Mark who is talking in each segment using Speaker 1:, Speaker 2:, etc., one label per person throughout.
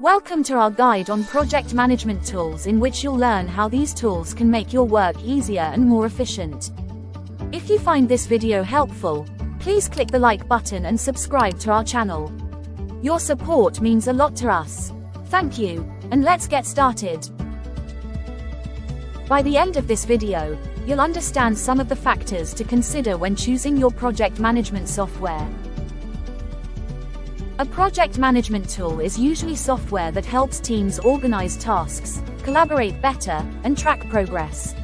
Speaker 1: Welcome to our guide on project management tools, in which you'll learn how these tools can make your work easier and more efficient. If you find this video helpful, please click the like button and subscribe to our channel. Your support means a lot to us. Thank you, and let's get started. By the end of this video, you'll understand some of the factors to consider when choosing your project management software. A project management tool is usually software that helps teams organize tasks, collaborate better, and track progress.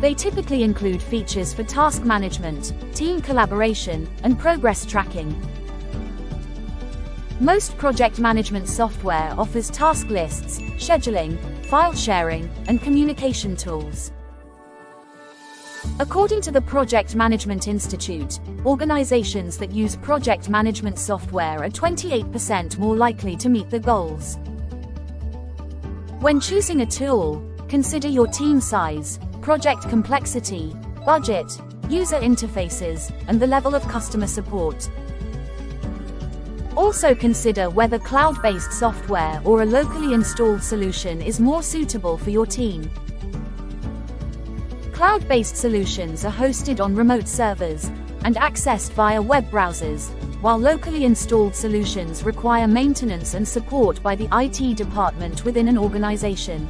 Speaker 1: They typically include features for task management, team collaboration, and progress tracking. Most project management software offers task lists, scheduling, file sharing, and communication tools. According to the Project Management Institute, organizations that use project management software are 28% more likely to meet the goals. When choosing a tool, consider your team size, project complexity, budget, user interfaces, and the level of customer support. Also consider whether cloud-based software or a locally installed solution is more suitable for your team. Cloud-based solutions are hosted on remote servers and accessed via web browsers, while locally installed solutions require maintenance and support by the IT department within an organization.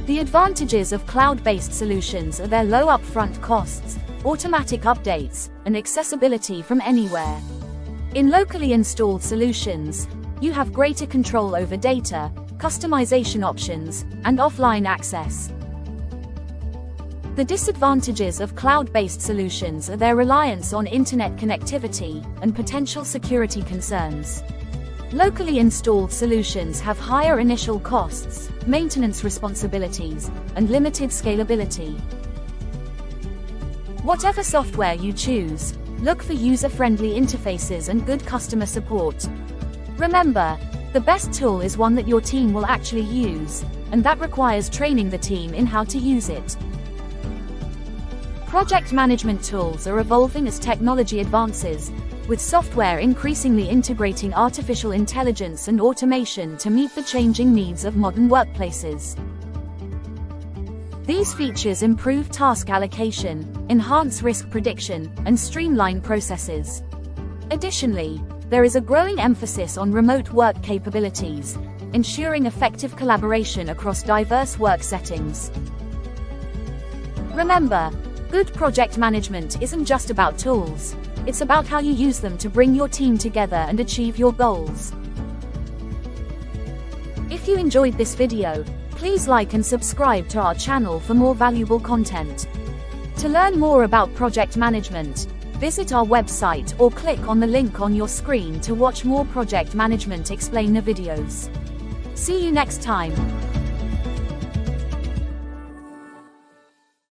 Speaker 1: The advantages of cloud-based solutions are their low upfront costs, automatic updates, and accessibility from anywhere. In locally installed solutions, you have greater control over data, customization options, and offline access. The disadvantages of cloud-based solutions are their reliance on internet connectivity and potential security concerns. Locally installed solutions have higher initial costs, maintenance responsibilities, and limited scalability. Whatever software you choose, look for user-friendly interfaces and good customer support. Remember, the best tool is one that your team will actually use, and that requires training the team in how to use it. Project management tools are evolving as technology advances, with software increasingly integrating artificial intelligence and automation to meet the changing needs of modern workplaces. These features improve task allocation, enhance risk prediction, and streamline processes. Additionally, there is a growing emphasis on remote work capabilities, ensuring effective collaboration across diverse work settings. Remember, good project management isn't just about tools, it's about how you use them to bring your team together and achieve your goals. If you enjoyed this video, please like and subscribe to our channel for more valuable content. To learn more about project management, visit our website or click on the link on your screen to watch more project management explainer videos. See you next time.